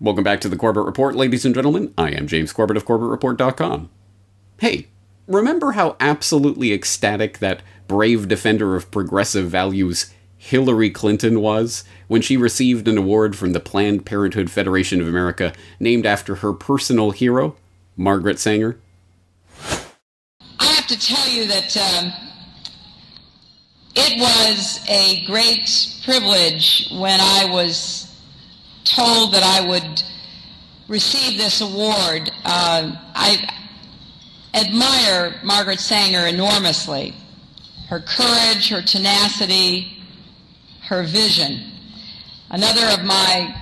Welcome back to the Corbett Report, ladies and gentlemen. I am James Corbett of CorbettReport.com. Hey, remember how absolutely ecstatic that brave defender of progressive values Hillary Clinton was when she received an award from the Planned Parenthood Federation of America named after her personal hero, Margaret Sanger? I have to tell you that it was a great privilege when I was told that I would receive this award. I admire Margaret Sanger enormously. Her courage, her tenacity, her vision. Another of my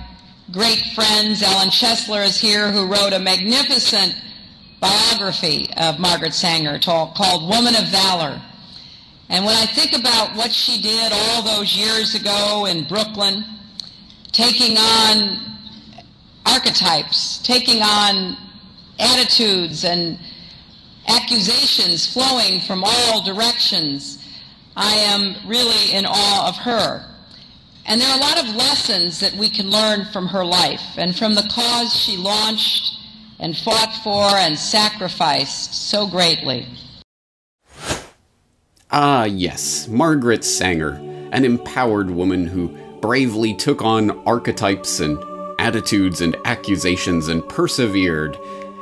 great friends, Ellen Chesler, is here, who wrote a magnificent biography of Margaret Sanger called Woman of Valor. And when I think about what she did all those years ago in Brooklyn, taking on archetypes, taking on attitudes and accusations flowing from all directions, I am really in awe of her. And there are a lot of lessons that we can learn from her life and from the cause she launched and fought for and sacrificed so greatly. Ah, yes, Margaret Sanger, an empowered woman who bravely took on archetypes and attitudes and accusations and persevered,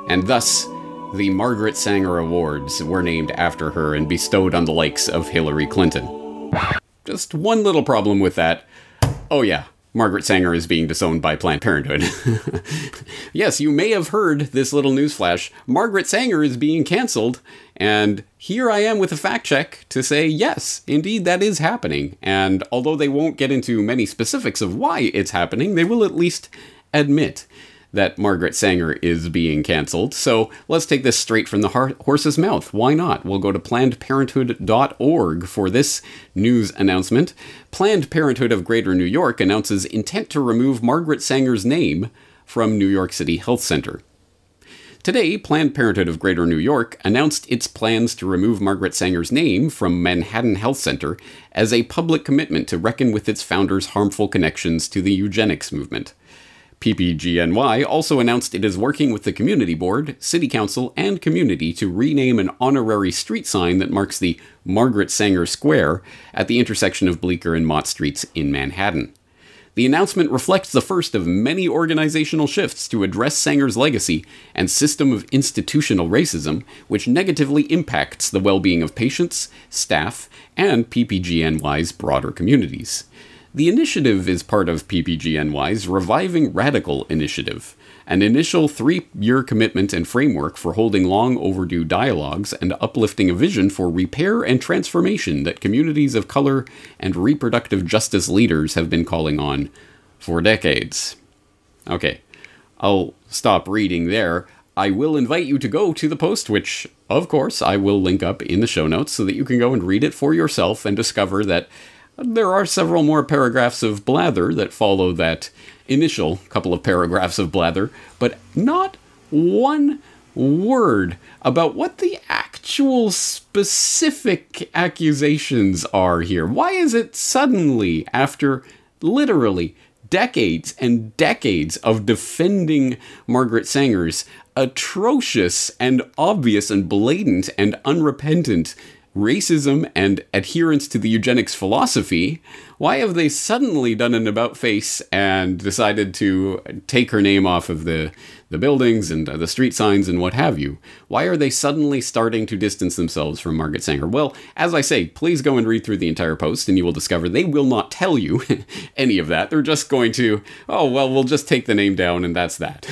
and thus the Margaret Sanger Awards were named after her and bestowed on the likes of Hillary Clinton. Just one little problem with that. Oh yeah, Margaret Sanger is being disowned by Planned Parenthood. Yes, you may have heard this little newsflash. Margaret Sanger is being cancelled, and here I am with a fact check to say yes, indeed that is happening. And although they won't get into many specifics of why it's happening, they will at least admit that Margaret Sanger is being cancelled. So let's take this straight from the horse's mouth. Why not? We'll go to PlannedParenthood.org for this news announcement. Planned Parenthood of Greater New York announces intent to remove Margaret Sanger's name from New York City Health Center. Today, Planned Parenthood of Greater New York announced its plans to remove Margaret Sanger's name from Manhattan Health Center as a public commitment to reckon with its founder's harmful connections to the eugenics movement. PPGNY also announced it is working with the Community Board, City Council, and community to rename an honorary street sign that marks the Margaret Sanger Square at the intersection of Bleecker and Mott Streets in Manhattan. The announcement reflects the first of many organizational shifts to address Sanger's legacy and system of institutional racism, which negatively impacts the well-being of patients, staff, and PPGNY's broader communities. The initiative is part of PPGNY's Reviving Radical initiative, an initial 3-year commitment and framework for holding long overdue dialogues and uplifting a vision for repair and transformation that communities of color and reproductive justice leaders have been calling on for decades. Okay, I'll stop reading there. I will invite you to go to the post, which, of course, I will link up in the show notes so that you can go and read it for yourself and discover that there are several more paragraphs of blather that follow that initial couple of paragraphs of blather, but not one word about what the actual specific accusations are here. Why is it suddenly, after literally decades and decades of defending Margaret Sanger's atrocious and obvious and blatant and unrepentant racism and adherence to the eugenics philosophy, why have they suddenly done an about-face and decided to take her name off of the buildings and the street signs and what have you? Why are they suddenly starting to distance themselves from Margaret Sanger? Well, as I say, please go and read through the entire post and you will discover they will not tell you any of that. They're just going to, oh, well, we'll just take the name down and that's that.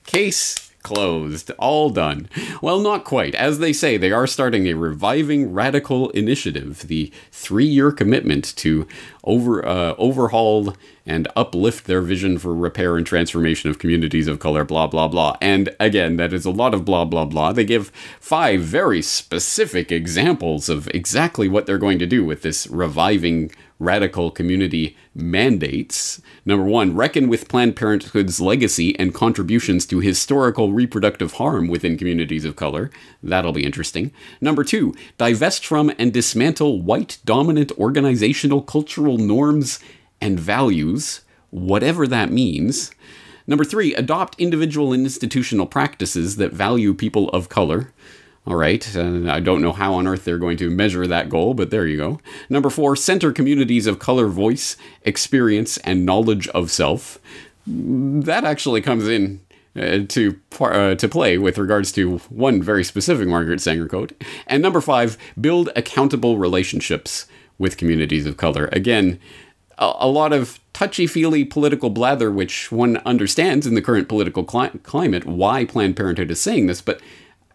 Case closed. All done. Well, not quite. As they say, they are starting a Reviving Radical initiative, the 3-year commitment to overhaul and uplift their vision for repair and transformation of communities of color, blah, blah, blah. And again, that is a lot of blah, blah, blah. They give 5 very specific examples of exactly what they're going to do with this Reviving Radical community mandates. Number 1, reckon with Planned Parenthood's legacy and contributions to historical reproductive harm within communities of color. That'll be interesting. Number 2, divest from and dismantle white dominant organizational cultural norms and values, whatever that means. Number 3, adopt individual and institutional practices that value people of color. All right, I don't know how on earth they're going to measure that goal, but there you go. Number 4, center communities of color, voice, experience, and knowledge of self. That actually comes in to play with regards to one very specific Margaret Sangъr quote. And number 5, build accountable relationships with communities of color. Again, a lot of touchy-feely political blather, which one understands in the current political climate why Planned Parenthood is saying this, but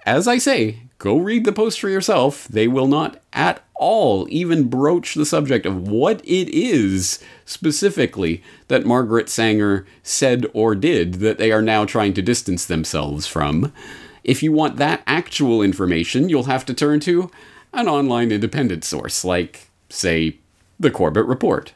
as I say, go read the post for yourself. They will not at all even broach the subject of what it is specifically that Margaret Sangъr said or did that they are now trying to distance themselves from. If you want that actual information, you'll have to turn to an online independent source, like, say, the Corbett Report.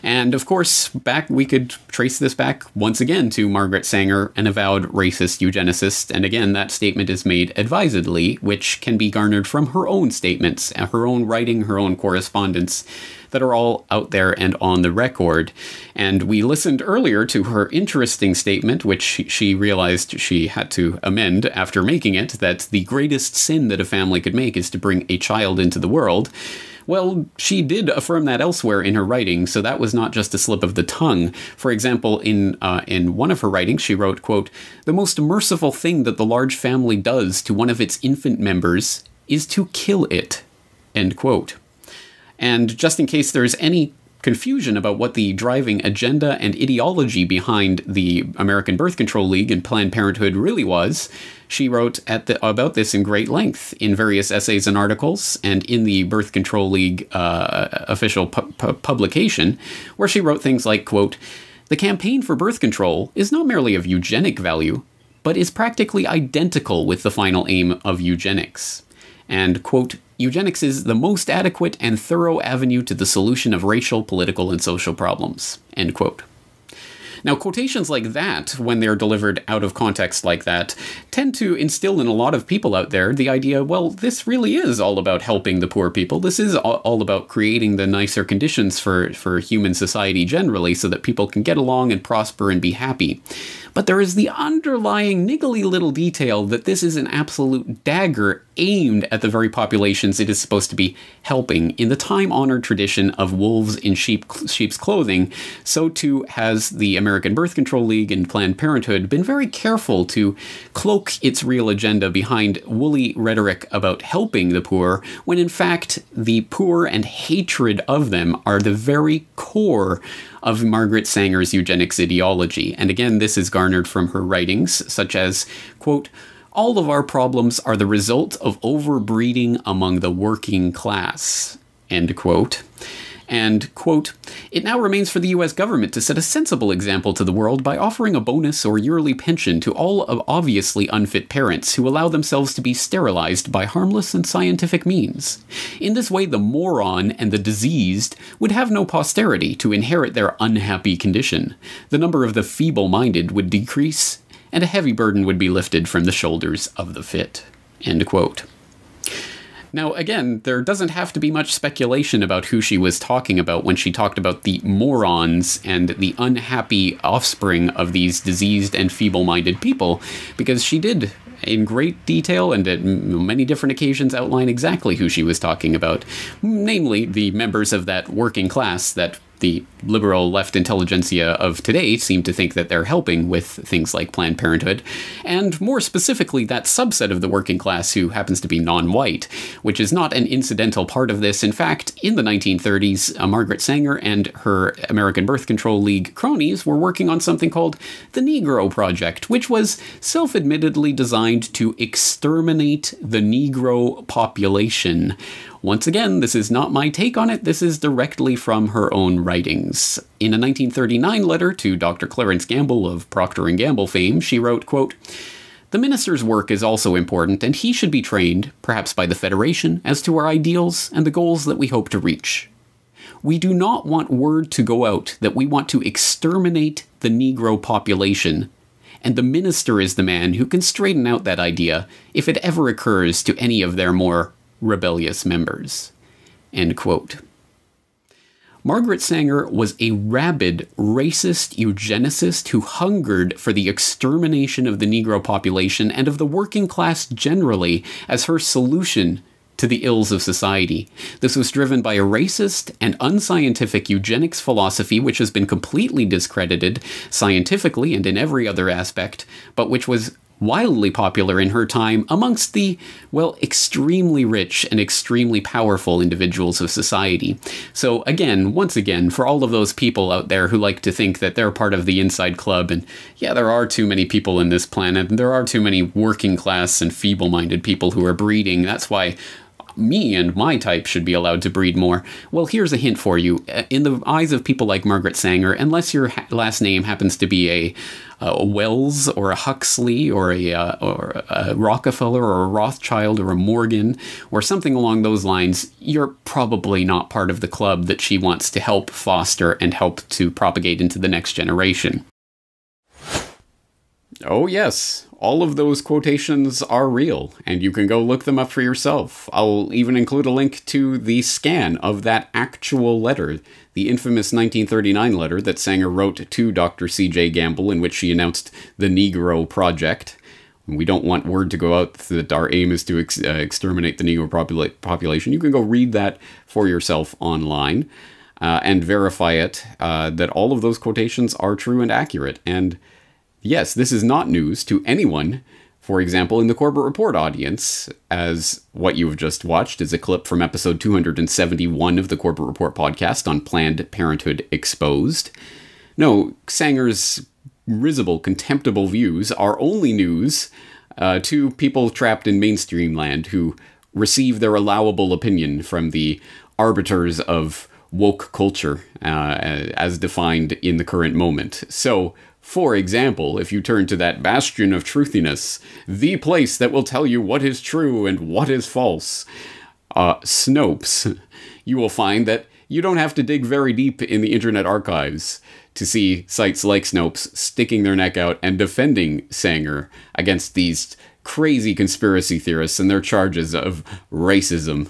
And of course, we could trace this back once again to Margaret Sangъr, an avowed racist eugenicist, and again, that statement is made advisedly, which can be garnered from her own statements, her own writing, her own correspondence, that are all out there and on the record. And we listened earlier to her interesting statement, which she realized she had to amend after making it, that the greatest sin that a family could make is to bring a child into the world. Well, she did affirm that elsewhere in her writing, so that was not just a slip of the tongue. For example, in one of her writings, she wrote, quote, "The most merciful thing that the large family does to one of its infant members is to kill it," end quote. And just in case there's any confusion about what the driving agenda and ideology behind the American Birth Control League and Planned Parenthood really was, she wrote about this in great length in various essays and articles, and in the Birth Control League official publication, where she wrote things like, quote, "The campaign for birth control is not merely of eugenic value, but is practically identical with the final aim of eugenics." And, quote, "Eugenics is the most adequate and thorough avenue to the solution of racial, political, and social problems," end quote. Now, quotations like that, when they're delivered out of context like that, tend to instill in a lot of people out there the idea, well, this really is all about helping the poor people. This is all about creating the nicer conditions for human society generally so that people can get along and prosper and be happy. But there is the underlying niggly little detail that this is an absolute dagger aimed at the very populations it is supposed to be helping. In the time-honored tradition of wolves in sheep's clothing, so too has the American Birth Control League and Planned Parenthood been very careful to cloak its real agenda behind woolly rhetoric about helping the poor, when in fact the poor and hatred of them are the very core of Margaret Sangър's eugenics ideology. And again, this is garnered from her writings, such as, quote, "All of our problems are the result of overbreeding among the working class," end quote. And, quote, "It now remains for the U.S. government to set a sensible example to the world by offering a bonus or yearly pension to all of obviously unfit parents who allow themselves to be sterilized by harmless and scientific means. In this way, the moron and the diseased would have no posterity to inherit their unhappy condition. The number of the feeble-minded would decrease, and a heavy burden would be lifted from the shoulders of the fit," end quote. Now, again, there doesn't have to be much speculation about who she was talking about when she talked about the morons and the unhappy offspring of these diseased and feeble-minded people, because she did, in great detail and at many different occasions, outline exactly who she was talking about, namely the members of that working class that the liberal left intelligentsia of today seem to think that they're helping with things like Planned Parenthood, and more specifically that subset of the working class who happens to be non-white, which is not an incidental part of this. In fact, in the 1930s, Margaret Sangъr and her American Birth Control League cronies were working on something called the Negro Project, which was self-admittedly designed to exterminate the Negro population. Once again, this is not my take on it, this is directly from her own writings. In a 1939 letter to Dr. Clarence Gamble of Procter & Gamble fame, she wrote, quote, "The minister's work is also important, and he should be trained, perhaps by the Federation, as to our ideals and the goals that we hope to reach. We do not want word to go out that we want to exterminate the Negro population, and the minister is the man who can straighten out that idea if it ever occurs to any of their more rebellious members," end quote. Margaret Sangъr was a rabid, racist eugenicist who hungered for the extermination of the Negro population and of the working class generally as her solution to the ills of society. This was driven by a racist and unscientific eugenics philosophy which has been completely discredited scientifically and in every other aspect, but which was wildly popular in her time amongst the, well, extremely rich and extremely powerful individuals of society. So again, once again, for all of those people out there who like to think that they're part of the inside club, and yeah, there are too many people in this planet, and there are too many working class and feeble-minded people who are breeding, that's why me and my type should be allowed to breed more. Well, here's a hint for you. In the eyes of people like Margaret Sangъr, unless your last name happens to be a Wells or a Huxley or a Rockefeller or a Rothschild or a Morgan or something along those lines, you're probably not part of the club that she wants to help foster and help to propagate into the next generation. Oh yes, all of those quotations are real, and you can go look them up for yourself. I'll even include a link to the scan of that actual letter, the infamous 1939 letter that Sangъr wrote to Dr. C.J. Gamble, in which she announced the Negro Project. We don't want word to go out that our aim is to exterminate the Negro population. You can go read that for yourself online and verify it, that all of those quotations are true and accurate. And yes, this is not news to anyone, for example, in the Corbett Report audience, as what you've just watched is a clip from episode 271 of the Corbett Report podcast on Planned Parenthood Exposed. No, Sangър's risible, contemptible views are only news to people trapped in mainstream land who receive their allowable opinion from the arbiters of woke culture as defined in the current moment. So, for example, if you turn to that bastion of truthiness, the place that will tell you what is true and what is false, Snopes, you will find that you don't have to dig very deep in the Internet archives to see sites like Snopes sticking their neck out and defending Sangъr against these crazy conspiracy theorists and their charges of racism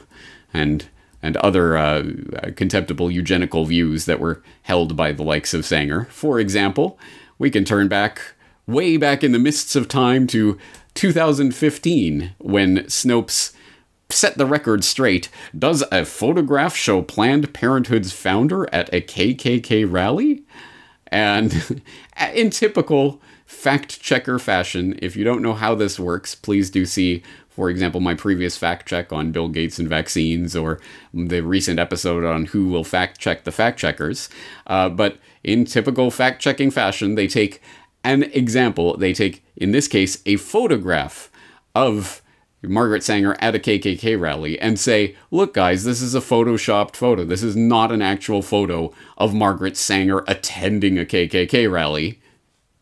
and other contemptible eugenical views that were held by the likes of Sangъr. For example, we can turn back, way back in the mists of time to 2015, when Snopes set the record straight. Does a photograph show Planned Parenthood's founder at a KKK rally? And in typical fact-checker fashion, if you don't know how this works, please do see, for example, my previous fact-check on Bill Gates and vaccines, or the recent episode on who will fact-check the fact-checkers. But in typical fact-checking fashion, they take an example. They take, in this case, a photograph of Margaret Sangъr at a KKK rally and say, look guys, this is a photoshopped photo. This is not an actual photo of Margaret Sangъr attending a KKK rally.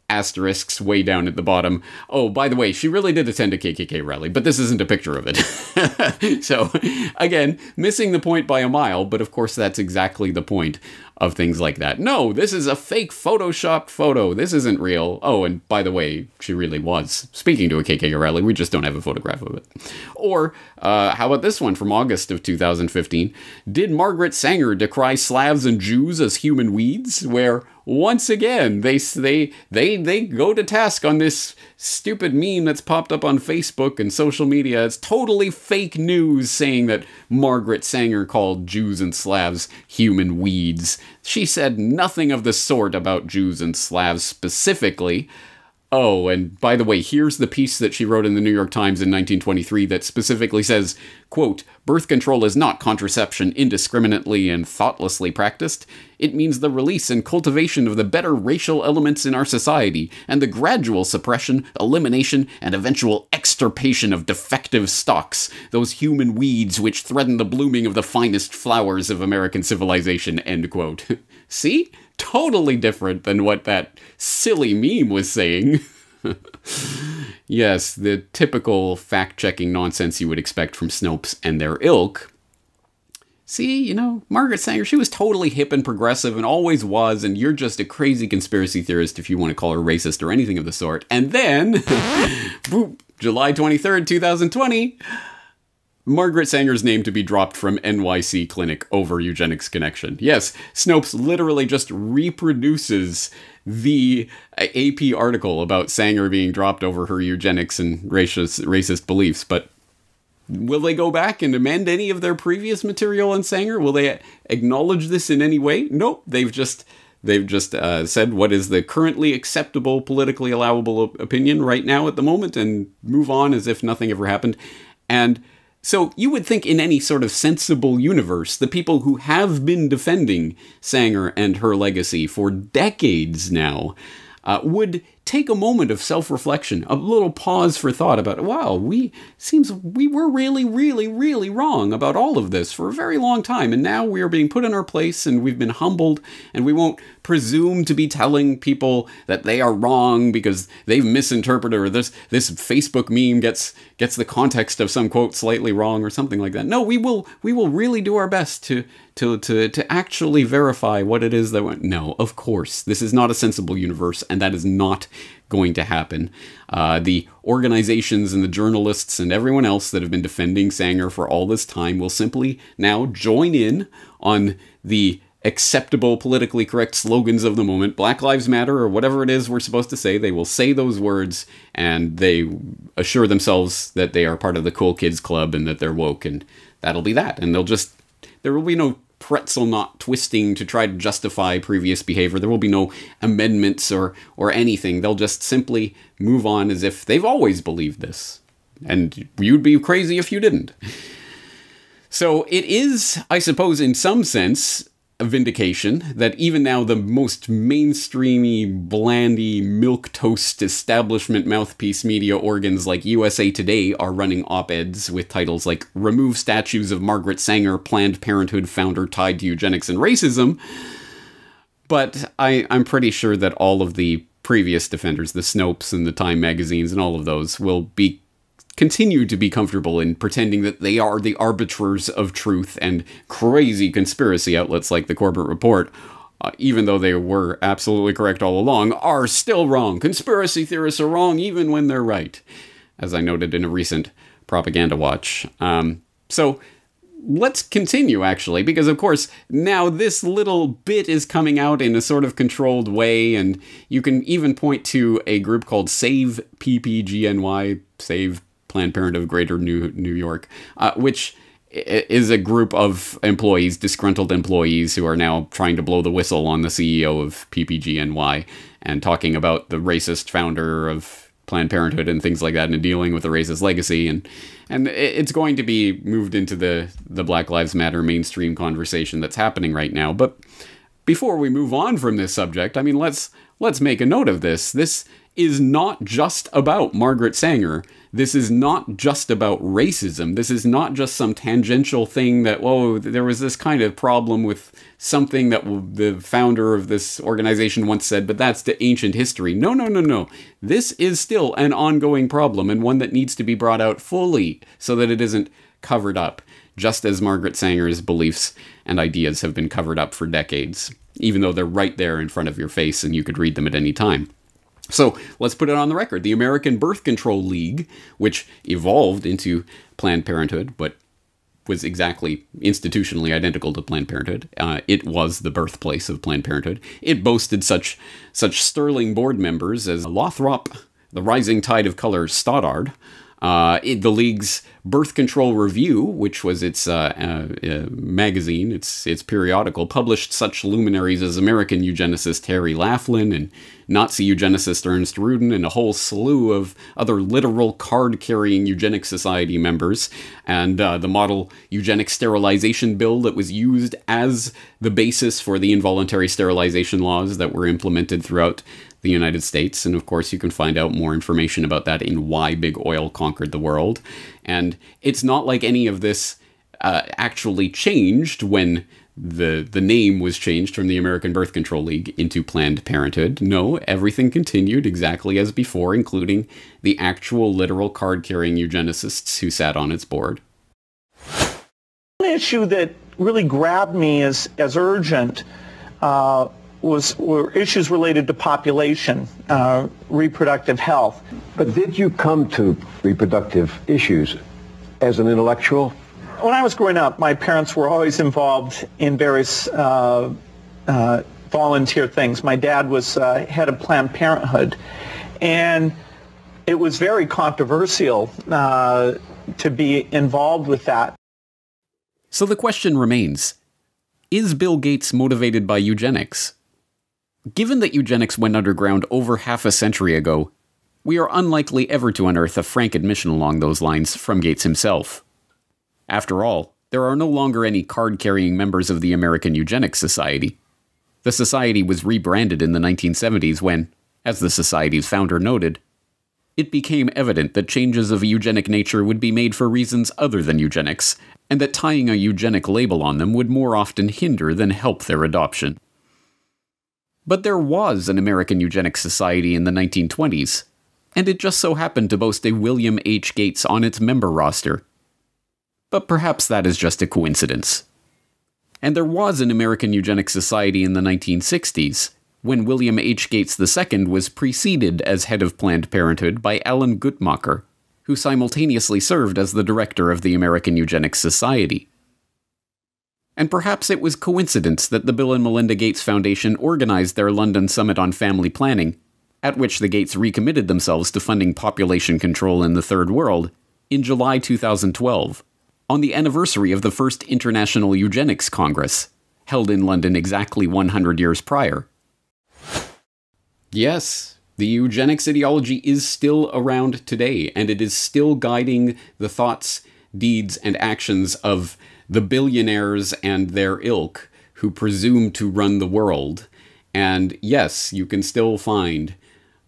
Asterisks way down at the bottom. Oh, by the way, she really did attend a KKK rally, but this isn't a picture of it. So, again, missing the point by a mile, but of course that's exactly the point of things like that. No, this is a fake photoshopped photo. This isn't real. Oh, and by the way, she really was speaking to a KKK rally. We just don't have a photograph of it. Or, how about this one from August of 2015? Did Margaret Sangъr decry Slavs and Jews as human weeds? Where, once again, they go to task on this stupid meme that's popped up on Facebook and social media. It's totally fake news saying that Margaret Sangъr called Jews and Slavs human weeds. She said nothing of the sort about Jews and Slavs specifically. Oh, and by the way, here's the piece that she wrote in the New York Times in 1923 that specifically says, quote, birth control is not contraception indiscriminately and thoughtlessly practiced. It means the release and cultivation of the better racial elements in our society and the gradual suppression, elimination, and eventual extirpation of defective stocks, those human weeds which threaten the blooming of the finest flowers of American civilization, end quote. See? Totally different than what that silly meme was saying. Yes, the typical fact-checking nonsense you would expect from Snopes and their ilk. See, you know, Margaret Sangъr, she was totally hip and progressive and always was, and you're just a crazy conspiracy theorist if you want to call her racist or anything of the sort. And then, boop, July 23rd, 2020, Margaret Sanger's name to be dropped from NYC clinic over eugenics connection. Yes, Snopes literally just reproduces the AP article about Sanger being dropped over her eugenics and racist beliefs, but will they go back and amend any of their previous material on Sanger? Will they acknowledge this in any way? Nope, they've just said what is the currently acceptable, politically allowable opinion right now at the moment and move on as if nothing ever happened. And so you would think in any sort of sensible universe, the people who have been defending Sanger and her legacy for decades now would take a moment of self-reflection, a little pause for thought about, wow, we were really, really, really wrong about all of this for a very long time, and now we are being put in our place, and we've been humbled, and we won't presume to be telling people that they are wrong because they've misinterpreted, or this Facebook meme gets the context of some quote slightly wrong or something like that. No, we will really do our best to actually verify what it is that went. No, of course, this is not a sensible universe, and that is not going to happen. The organizations and the journalists and everyone else that have been defending Sanger for all this time will simply now join in on the acceptable, politically correct slogans of the moment, Black Lives Matter, or whatever it is we're supposed to say. They will say those words, and they assure themselves that they are part of the cool kids club and that they're woke, and that'll be that. And there will be no pretzel knot twisting to try to justify previous behavior. There will be no amendments or anything. They'll just simply move on as if they've always believed this. And you'd be crazy if you didn't. So it is, I suppose, in some sense, a vindication that even now the most mainstreamy, blandy, milquetoast establishment mouthpiece media organs like USA Today are running op-eds with titles like "Remove Statues of Margaret Sanger, Planned Parenthood Founder Tied to Eugenics and Racism." But I'm pretty sure that all of the previous defenders, the Snopes and the Time magazines and all of those, will continue to be comfortable in pretending that they are the arbiters of truth, and crazy conspiracy outlets like the Corbett Report, even though they were absolutely correct all along, are still wrong. Conspiracy theorists are wrong even when they're right, as I noted in a recent propaganda watch. So let's continue, actually, because, of course, now this little bit is coming out in a sort of controlled way, and you can even point to a group called Save PPGNY, Save Planned Parenthood of Greater New York, which is a group of employees, disgruntled employees, who are now trying to blow the whistle on the CEO of PPGNY and talking about the racist founder of Planned Parenthood and things like that, and dealing with the racist legacy. And it's going to be moved into the Black Lives Matter mainstream conversation that's happening right now. But before we move on from this subject, I mean, let's make a note of this. This is not just about Margaret Sanger. This is not just about racism. This is not just some tangential thing that, there was this kind of problem with something that the founder of this organization once said, but that's the ancient history. No. This is still an ongoing problem, and one that needs to be brought out fully so that it isn't covered up, just as Margaret Sanger's beliefs and ideas have been covered up for decades, even though they're right there in front of your face and you could read them at any time. So let's put it on the record. The American Birth Control League, which evolved into Planned Parenthood, but was exactly institutionally identical to Planned Parenthood. It was the birthplace of Planned Parenthood. It boasted such sterling board members as Lothrop, the Rising Tide of Color Stoddard, the League's Birth Control Review, which was its magazine, its periodical, published such luminaries as American eugenicist Harry Laughlin and Nazi eugenicist Ernst Rudin, and a whole slew of other literal card-carrying eugenics society members, and the model eugenic sterilization bill that was used as the basis for the involuntary sterilization laws that were implemented throughout the United States. And of course, you can find out more information about that in Why Big Oil Conquered the World. And it's not like any of this actually changed when the name was changed from the American Birth Control League into Planned Parenthood. No, everything continued exactly as before, including the actual literal card-carrying eugenicists who sat on its board. One issue that really grabbed me as urgent were issues related to population, reproductive health. But did you come to reproductive issues as an intellectual? When I was growing up, my parents were always involved in various volunteer things. My dad was head of Planned Parenthood, and it was very controversial to be involved with that. So the question remains, is Bill Gates motivated by eugenics? Given that eugenics went underground over half a century ago, we are unlikely ever to unearth a frank admission along those lines from Gates himself. After all, there are no longer any card-carrying members of the American Eugenics Society. The society was rebranded in the 1970s when, as the society's founder noted, it became evident that changes of a eugenic nature would be made for reasons other than eugenics, and that tying a eugenic label on them would more often hinder than help their adoption. But there was an American Eugenics Society in the 1920s, and it just so happened to boast a William H. Gates on its member roster. But perhaps that is just a coincidence. And there was an American Eugenics Society in the 1960s, when William H. Gates II was preceded as head of Planned Parenthood by Alan Guttmacher, who simultaneously served as the director of the American Eugenics Society. And perhaps it was coincidence that the Bill and Melinda Gates Foundation organized their London Summit on Family Planning, at which the Gates recommitted themselves to funding population control in the Third World, in July 2012, on the anniversary of the first International Eugenics Congress, held in London exactly 100 years prior. Yes, the eugenics ideology is still around today, and it is still guiding the thoughts, deeds, and actions of the billionaires and their ilk who presume to run the world. And yes, you can still find,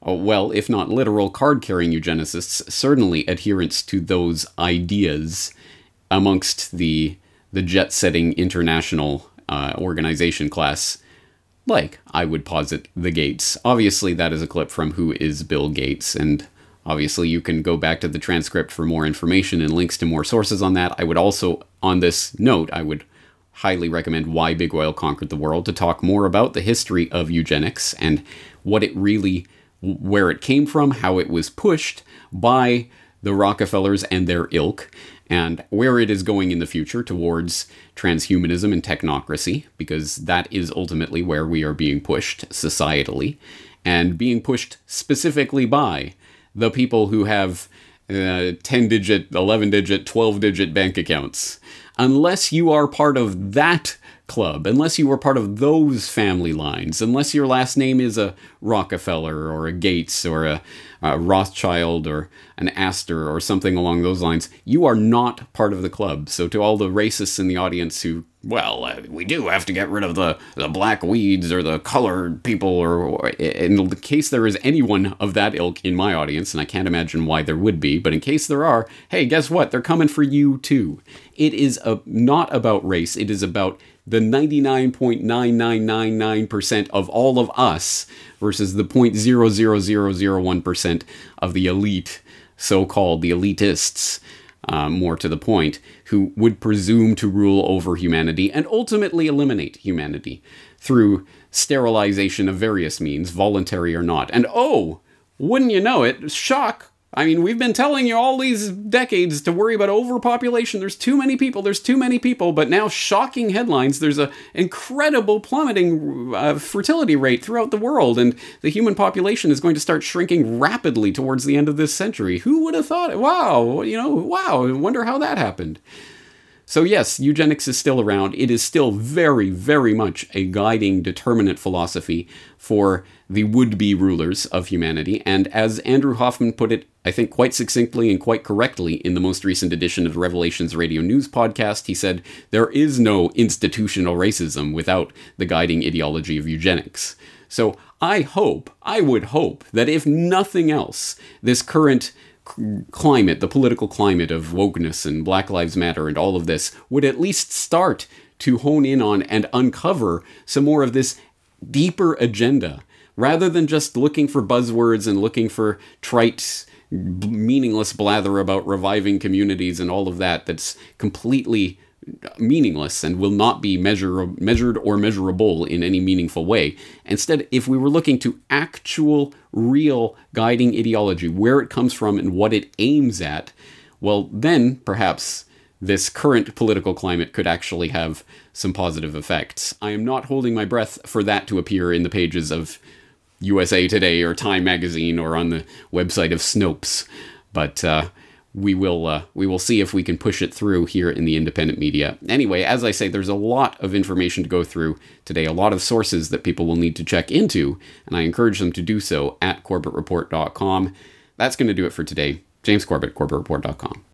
well, if not literal card-carrying eugenicists, certainly adherents to those ideas amongst the jet-setting international organization class, like, I would posit, the Gates. Obviously, that is a clip from Who is Bill Gates, and obviously you can go back to the transcript for more information and links to more sources on that. I would also, on this note, I would highly recommend Why Big Oil Conquered the World to talk more about the history of eugenics and what it really, where it came from, how it was pushed by the Rockefellers and their ilk, and where it is going in the future towards transhumanism and technocracy, because that is ultimately where we are being pushed societally, and being pushed specifically by the people who have 10-digit, 11-digit, 12-digit bank accounts. Unless you are part of that club, unless you are part of those family lines, unless your last name is a Rockefeller or a Gates or a Rothschild or an Astor or something along those lines, you are not part of the club. So to all the racists in the audience who, well, we do have to get rid of the black weeds or the colored people, or in the case there is anyone of that ilk in my audience, and I can't imagine why there would be, but in case there are, hey, guess what? They're coming for you too. It is not about race. It is about the 99.9999% of all of us versus the 0.00001% of the elite, so-called the elitists, more to the point, who would presume to rule over humanity and ultimately eliminate humanity through sterilization of various means, voluntary or not. And oh, wouldn't you know it, shock! I mean, we've been telling you all these decades to worry about overpopulation. There's too many people, but now shocking headlines. There's an incredible plummeting fertility rate throughout the world, and the human population is going to start shrinking rapidly towards the end of this century. Who would have thought it? Wow, wow, I wonder how that happened. So yes, eugenics is still around. It is still very, very much a guiding determinant philosophy for the would-be rulers of humanity. And as Andrew Hoffman put it, I think quite succinctly and quite correctly in the most recent edition of Revelations Radio News podcast, he said, there is no institutional racism without the guiding ideology of eugenics. So I would hope that if nothing else, this current climate, the political climate of wokeness and Black Lives Matter and all of this would at least start to hone in on and uncover some more of this deeper agenda, rather than just looking for buzzwords and looking for trite, meaningless blather about reviving communities and all of that that's completely meaningless and will not be measured or measurable in any meaningful way. Instead, if we were looking to actual, real guiding ideology, where it comes from and what it aims at, well, then perhaps this current political climate could actually have some positive effects. I am not holding my breath for that to appear in the pages of USA Today or Time Magazine or on the website of Snopes, but we will see if we can push it through here in the independent media. Anyway, as I say, there's a lot of information to go through today, a lot of sources that people will need to check into, and I encourage them to do so at corbettreport.com. That's going to do it for today. James Corbett, corbettreport.com.